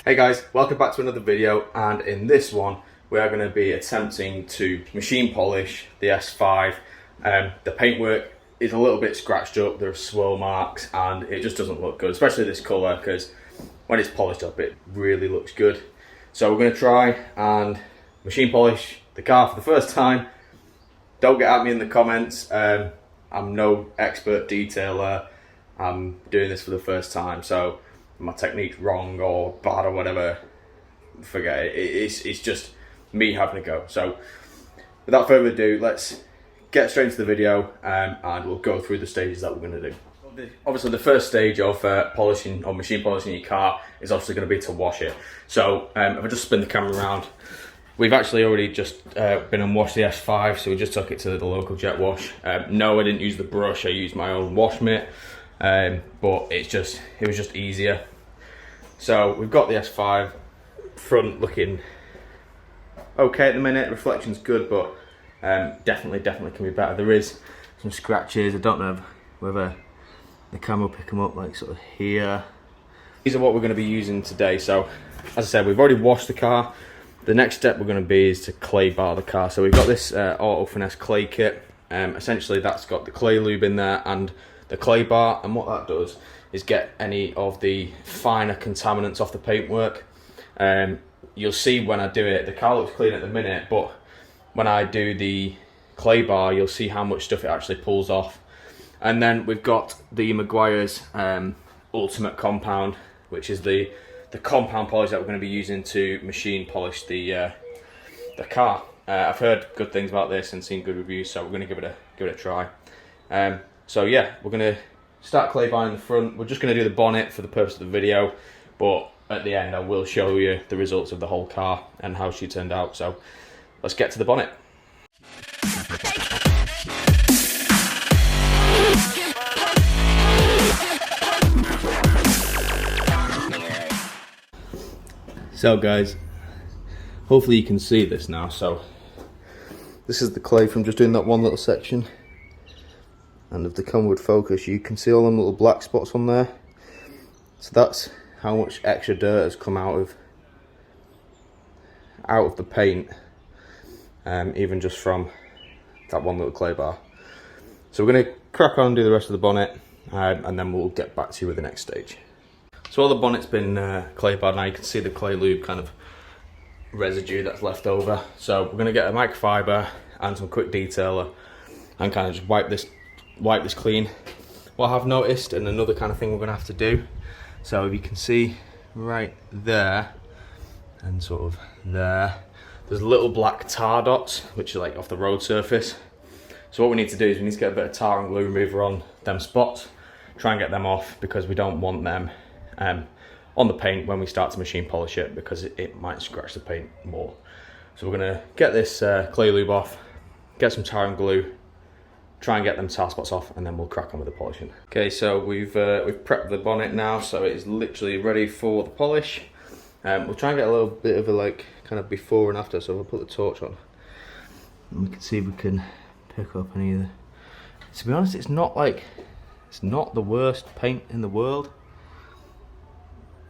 Hey guys, welcome back to another video, and in this one we are going to be attempting to machine polish the S5. The paintwork is a little bit scratched up, there are swirl marks, and it just doesn't look good, especially this colour, because when it's polished up it really looks good. So we're going to try and machine polish the car for the first time. Don't get at me in the comments, I'm no expert detailer, I'm doing this for the first time, so my technique's wrong or bad or whatever, forget it. It's just me having a go. So without further ado, let's get straight into the video, and we'll go through the stages that we're going to do. Obviously the first stage of polishing or machine polishing your car is obviously going to be to wash it. So if I just spin the camera around, we've actually already just been and washed the S5, so we just took it to the local jet wash. No, I didn't use the brush, I used my own wash mitt, but it was just easier. So we've got the S5 front looking okay at the minute, reflection's good, but definitely can be better. There is some scratches, I don't know whether the camera will pick them up, like sort of here. These are what we're going to be using today. So as I said, we've already washed the car. The next step we're going to be is to clay bar the car. So we've got this Auto Finesse clay kit. Essentially that's got the clay lube in there and the clay bar, and what that does is get any of the finer contaminants off the paintwork. You'll see when I do it, the car looks clean at the minute, but when I do the clay bar, you'll see how much stuff it actually pulls off. And then we've got the Meguiar's Ultimate Compound, which is the compound polish that we're going to be using to machine polish the car. I've heard good things about this and seen good reviews, so we're going to give it a try. So yeah, we're going to start clay barring the front. We're just going to do the bonnet for the purpose of the video, but at the end I will show you the results of the whole car and how she turned out. So let's get to the bonnet. So guys, hopefully you can see this now. So this is the clay from just doing that one little section. And if the camera would focus, you can see all them little black spots on there. So that's how much extra dirt has come out of the paint, even just from that one little clay bar. So we're going to crack on and do the rest of the bonnet, and then we'll get back to you with the next stage. So all the bonnet's been clay barred now. You can see the clay lube kind of residue that's left over. So we're going to get a microfiber and some quick detailer and kind of just wipe this clean. What I've noticed, and another kind of thing we're going to have to do, so if you can see right there and sort of there's little black tar dots which are like off the road surface. So what we need to do is we need to get a bit of tar and glue remover on them spots, try and get them off, because we don't want them on the paint when we start to machine polish it, because it might scratch the paint more. So we're going to get this clay lube off, get some tar and glue, try and get them tar spots off, and then we'll crack on with the polishing. Okay, so we've prepped the bonnet now, so it's literally ready for the polish. We'll try and get a little bit of a like kind of before and after. So we'll put the torch on and we can see if we can pick up any of the... To be honest, it's not the worst paint in the world.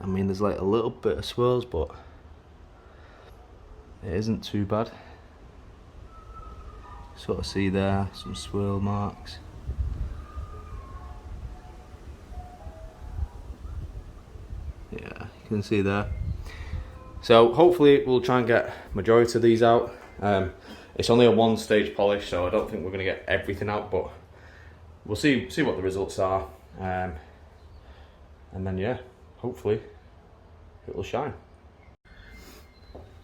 I mean, there's like a little bit of swirls, but it isn't too bad. Sort of see there some swirl marks. Yeah, you can see there. So hopefully we'll try and get majority of these out. It's only a one-stage polish, so I don't think we're going to get everything out, but we'll see what the results are, and then yeah, hopefully it will shine.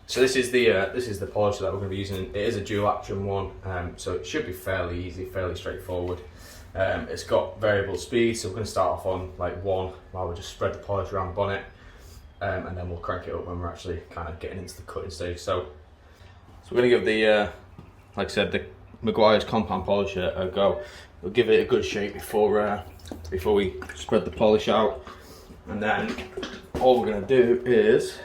So this is the polish that we're going to be using. It is a dual action one, so it should be fairly easy, fairly straightforward. It's got variable speed, so we're going to start off on like 1 while we just spread the polish around the bonnet, and then we'll crank it up when we're actually kind of getting into the cutting stage. So we're going to give the, like I said, the Meguiar's compound polish a go. We'll give it a good shake before we spread the polish out, and then all we're going to do is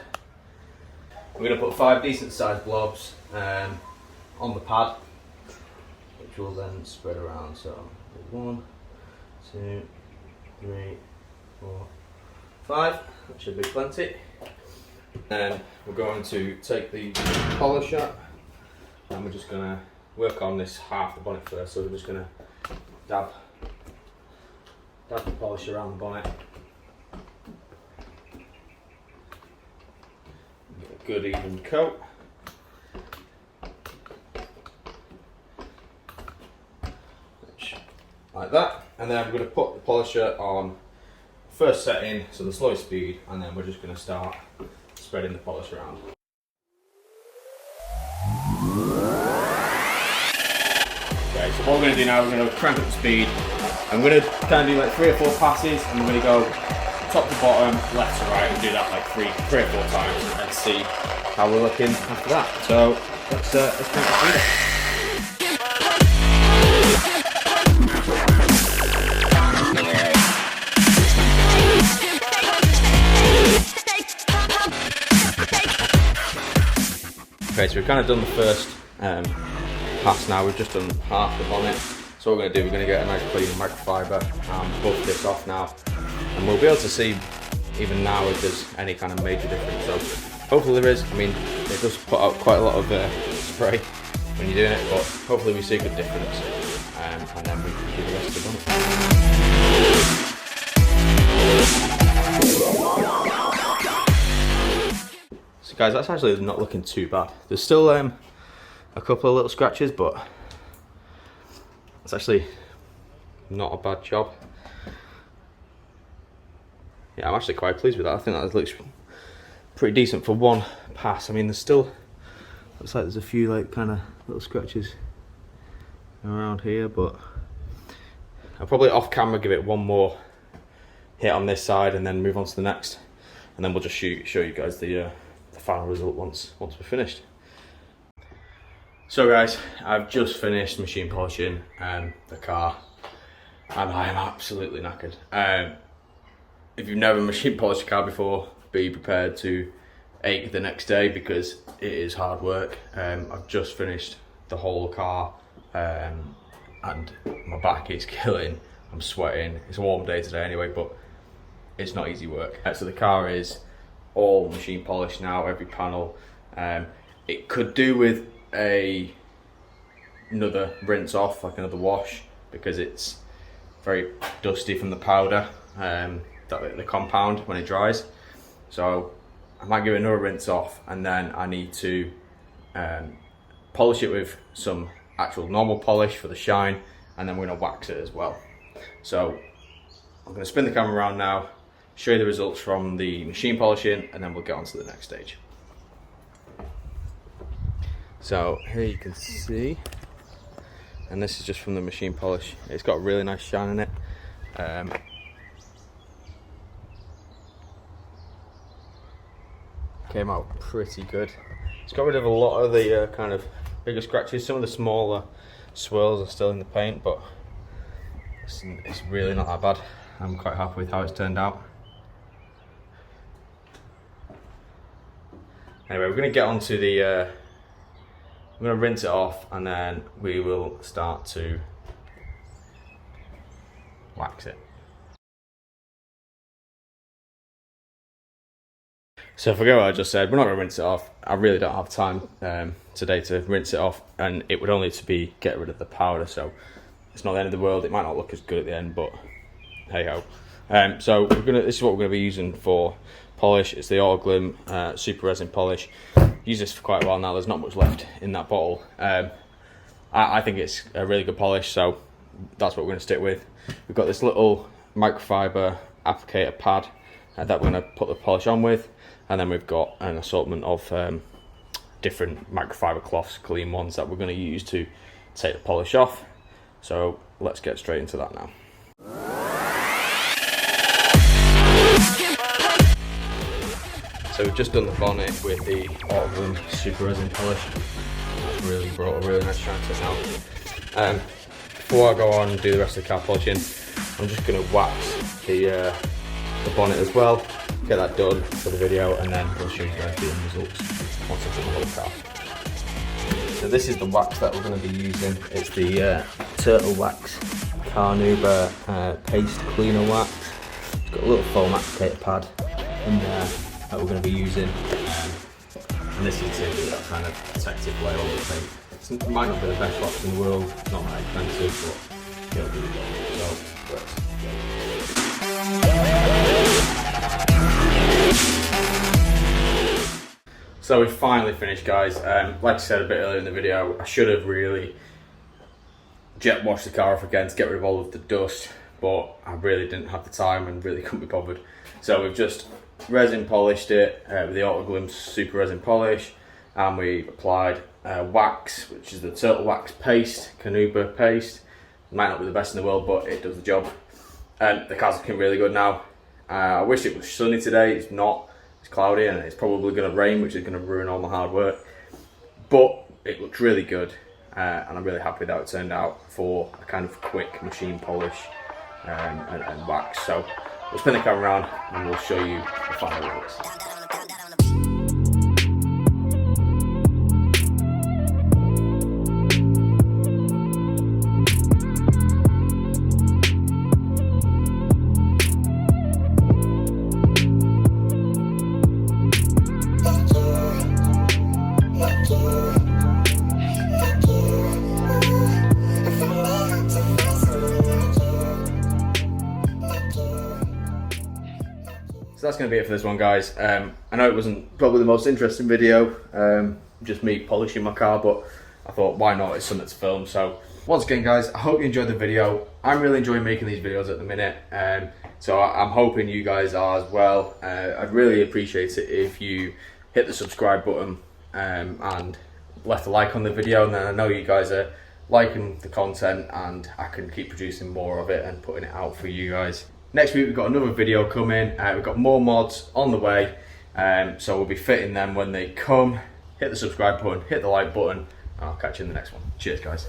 we're going to put 5 decent sized blobs on the pad, which will then spread around. So 1, 2, 3, 4, 5. that should be plenty. Then we're going to take the polisher and we're just going to work on this half the bonnet first. So we're just going to dab the polish around the bonnet. Get a good even coat. Like that, and then I'm going to put the polisher on first setting, so the slowest speed, and then we're just going to start spreading the polish around. Okay, so what we're going to do now, we're going to crank up the speed. I'm going to kind of do like 3 or 4 passes, and we're going to go top to bottom, left to right, and do that like three or 4 times, and see how we're looking after that. So let's crank the speed up. Okay, so we've kind of done the first pass now, we've just done half the bonnet. So what we're going to do, we're going to get a nice clean microfiber and buff this off now. And we'll be able to see even now if there's any kind of major difference. So hopefully there is. I mean, it does put out quite a lot of spray when you're doing it, but hopefully we see a good difference. And then we can do the rest of the bonnet. So guys, that's actually not looking too bad. There's still a couple of little scratches, but it's actually not a bad job. Yeah, I'm actually quite pleased with that. I think that looks pretty decent for one pass. I mean, there's still, looks like there's a few like kind of little scratches around here, but I'll probably off camera give it one more hit on this side and then move on to the next, and then we'll just show you guys the final result once we're finished. So guys, I've just finished machine polishing the car and I am absolutely knackered. If you've never machine polished a car before, be prepared to ache the next day because it is hard work. I've just finished the whole car and my back is killing. I'm sweating. It's a warm day today anyway, but it's not easy work. So the car is all machine polished now, every panel. It could do with another rinse off, like another wash, because it's very dusty from the powder, the compound when it dries. So I might give it another rinse off, and then I need to polish it with some actual normal polish for the shine, and then we're gonna wax it as well. So I'm gonna spin the camera around now, show you the results from the machine polishing, and then we'll get on to the next stage. So here you can see, and this is just from the machine polish. It's got a really nice shine in it. Came out pretty good. It's got rid of a lot of the kind of bigger scratches. Some of the smaller swirls are still in the paint, but it's really not that bad. I'm quite happy with how it's turned out. Anyway, we're going to get onto the I'm going to rinse it off, and then we will start to wax it. So I forget what I just said, we're not going to rinse it off. I really don't have time today to rinse it off, and it would only to be get rid of the powder, so it's not the end of the world. It might not look as good at the end, but hey ho. So this is what we're going to be using for polish. It's the Auto Glim Super Resin polish. Used this for quite a while now. There's not much left in that bottle. I think it's a really good polish, so that's what we're going to stick with. We've got this little microfiber applicator pad that we're going to put the polish on with, and then we've got an assortment of different microfiber cloths, clean ones, that we're going to use to take the polish off. So let's get straight into that now. So we've just done the bonnet with the Auto Glim Super Resin polish. That's really brought a really nice shine to it now. Before I go on and do the rest of the car polishing, I'm just going to wax the bonnet as well, get that done for the video, and then we'll show you guys the end results once I've done the whole car. So this is the wax that we're going to be using. It's the Turtle Wax Carnauba Paste Cleaner Wax. It's got a little foam applicator pad. in there that we're going to be using. And this is it, that kind of protective layer over the paint. It might not be the best box in the world, it's not that expensive, but it'll do the job. So we've finally finished, guys. Like I said a bit earlier in the video, I should have really jet washed the car off again to get rid of all of the dust, but I really didn't have the time and really couldn't be bothered. So we've just resin polished it with the Auto Glimpse Super Resin Polish, and we've applied wax, which is the Turtle Wax paste, Carnauba paste. Might not be the best in the world, but it does the job. The car's looking really good now. I wish it was sunny today. It's not. It's cloudy and it's probably going to rain, which is going to ruin all my hard work. But it looks really good, and I'm really happy with how it turned out for a kind of quick machine polish and wax. So we'll spin the camera around and we'll show you the final looks. So that's going to be it for this one, guys. I know it wasn't probably the most interesting video, just me polishing my car, but I thought why not, it's something to film. So once again, guys, I hope you enjoyed the video. I'm really enjoying making these videos at the minute, so I'm hoping you guys are as well. I'd really appreciate it if you hit the subscribe button and left a like on the video, and then I know you guys are liking the content and I can keep producing more of it and putting it out for you guys. Next week we've got another video coming, we've got more mods on the way, so we'll be fitting them when they come. Hit the subscribe button, hit the like button, and I'll catch you in the next one. Cheers, guys.